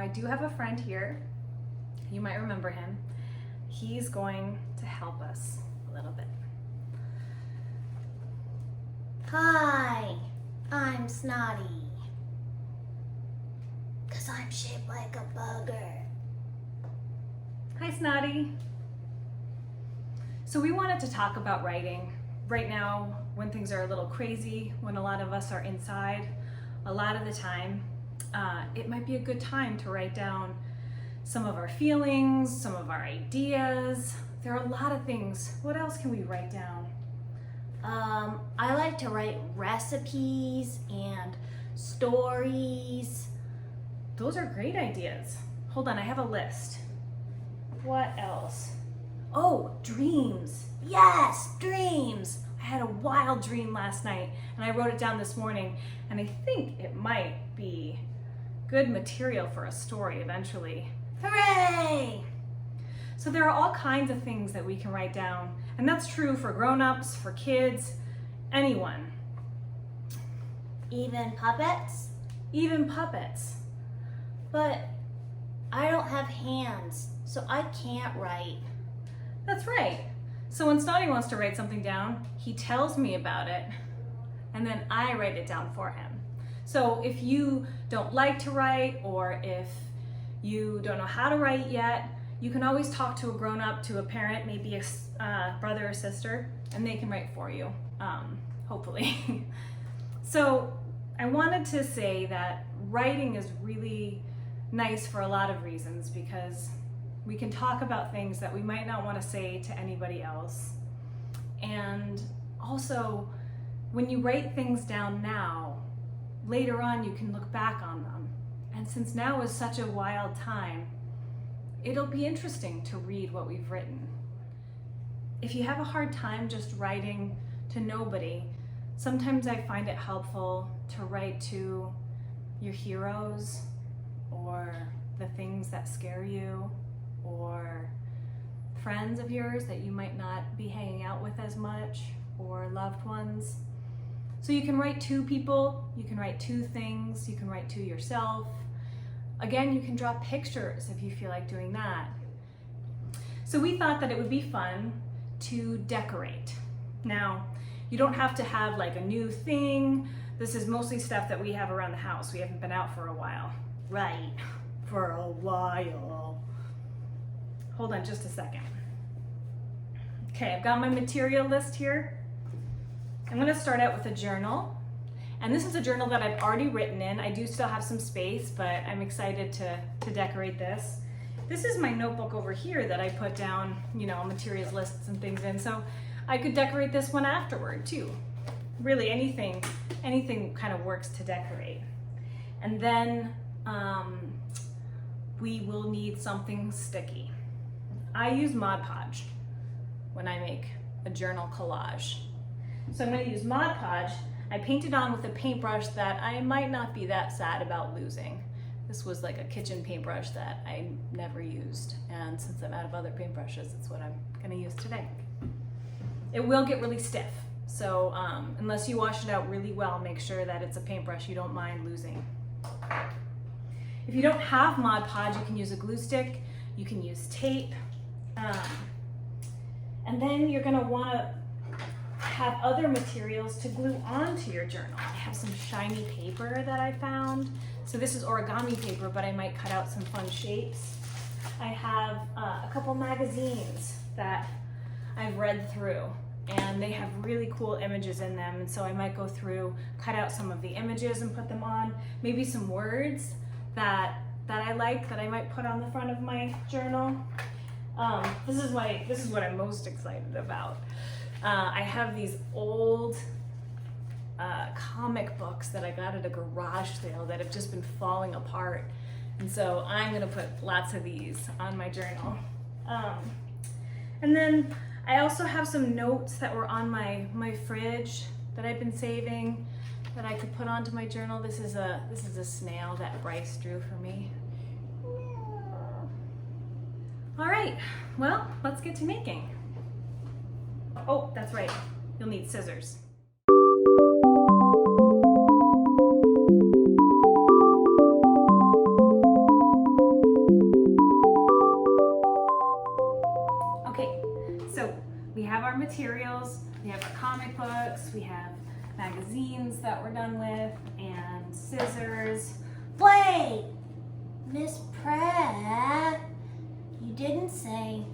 I do have a friend here. You might remember him. He's going to help us a little bit. Hi, I'm Snotty. 'Cause I'm shaped like a bugger. Hi, Snotty. So we wanted to talk about writing. Right now, when things are a little crazy, when a lot of us are inside, a lot of the time, it might be a good time to write down some of our feelings, some of our ideas. There are a lot of things. What else can we write down? I like to write recipes and stories. Those are great ideas. Hold on, I have a list. What else? Oh, dreams. Yes, dreams. I had a wild dream last night and I wrote it down this morning, and I think it might be good material for a story eventually. Hooray! So there are all kinds of things that we can write down, and that's true for grown-ups, for kids, anyone. Even puppets? Even puppets. But I don't have hands, so I can't write. That's right. So when Snotty wants to write something down, he tells me about it, and then I write it down for him. So if you don't like to write, or if you don't know how to write yet, you can always talk to a grown-up, to a parent, maybe a brother or sister, and they can write for you, hopefully. So I wanted to say that writing is really nice for a lot of reasons, because we can talk about things that we might not want to say to anybody else. And also, when you write things down now, later on you can look back on them. And since now is such a wild time, it'll be interesting to read what we've written. If you have a hard time just writing to nobody, sometimes I find it helpful to write to your heroes, or the things that scare you, or friends of yours that you might not be hanging out with as much, or loved ones. So you can write to people, you can write to things, you can write to yourself. Again, you can draw pictures if you feel like doing that. So we thought that it would be fun to decorate. Now, you don't have to have like a new thing. This is mostly stuff that we have around the house. We haven't been out for a while. Right, for a while. Hold on just a second. Okay, I've got my material list here. I'm gonna start out with a journal. And this is a journal that I've already written in. I do still have some space, but I'm excited to decorate this. This is my notebook over here that I put down, materials lists and things in. So I could decorate this one afterward too. Really, anything kind of works to decorate. And then we will need something sticky. I use Mod Podge when I make a journal collage. So I'm going to use Mod Podge. I painted on with a paintbrush that I might not be that sad about losing. This was like a kitchen paintbrush that I never used, and since I'm out of other paintbrushes, it's what I'm going to use today. It will get really stiff, so unless you wash it out really well, make sure that it's a paintbrush you don't mind losing. If you don't have Mod Podge, you can use a glue stick, you can use tape, and then you're going to want to have other materials to glue onto your journal. I have some shiny paper that I found. So this is origami paper, but I might cut out some fun shapes. I have a couple magazines that I've read through, and they have really cool images in them, and so I might go through, cut out some of the images and put them on, maybe some words that I like that I might put on the front of my journal. This is what I'm most excited about. I have these old comic books that I got at a garage sale that have just been falling apart. And so I'm gonna put lots of these on my journal. And then I also have some notes that were on my fridge that I've been saving that I could put onto my journal. This is a snail that Bryce drew for me. All right, well, let's get to making. Oh, that's right, you'll need scissors. we have our materials, we have our comic books, we have magazines that we're done with, and scissors. Wait, Miss Pratt, you didn't say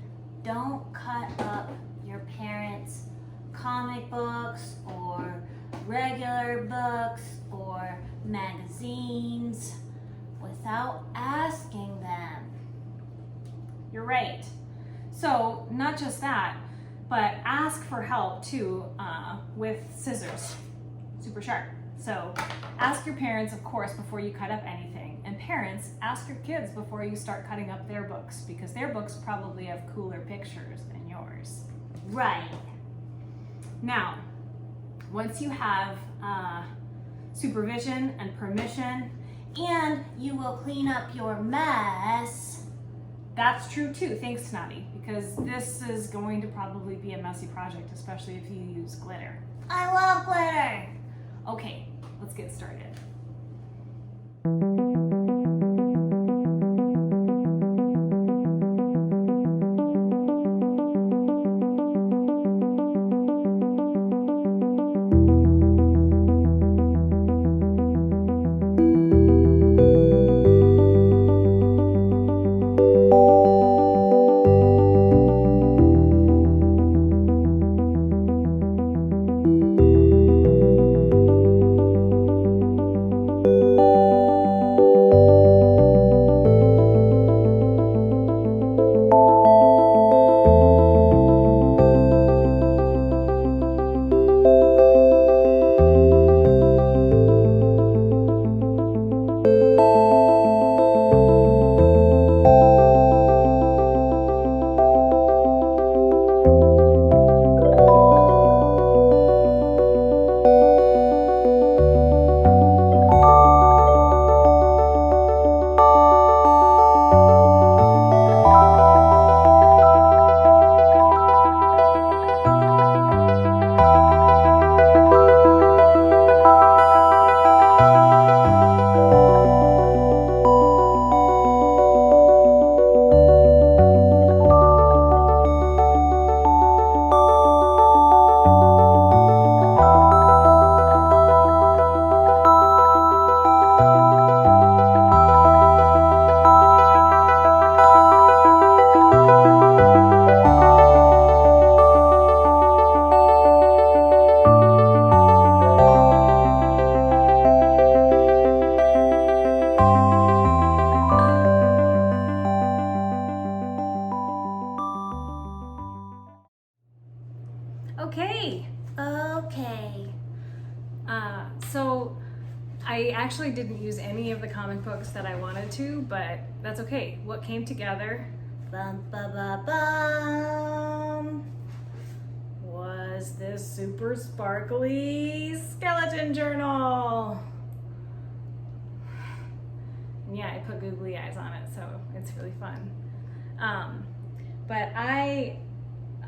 don't cut up your parents' comic books or regular books or magazines without asking them. You're right. So not just that, but ask for help too with scissors, super sharp. So ask your parents, of course, before you cut up anything. And parents, ask your kids before you start cutting up their books, because their books probably have cooler pictures than yours. Right. Now, once you have supervision and permission, And you will clean up your mess. that's true too. Thanks, Snotty, because this is going to probably be a messy project, especially if you use glitter. I love glitter. Okay, let's get started. Okay, Okay. so I actually didn't use any of the comic books that I wanted to, but that's okay. What came together Bum ba ba bum. was this super sparkly skeleton journal. And yeah, I put googly eyes on it, so it's really fun. But I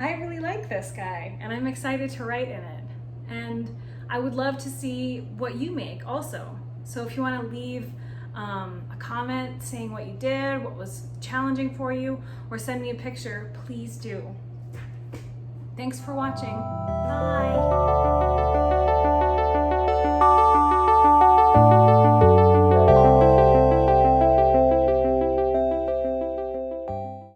really like this guy, and I'm excited to write in it. And I would love to see what you make also. So if you want to leave a comment saying what you did, what was challenging for you, or send me a picture, please do. Thanks for watching. Bye.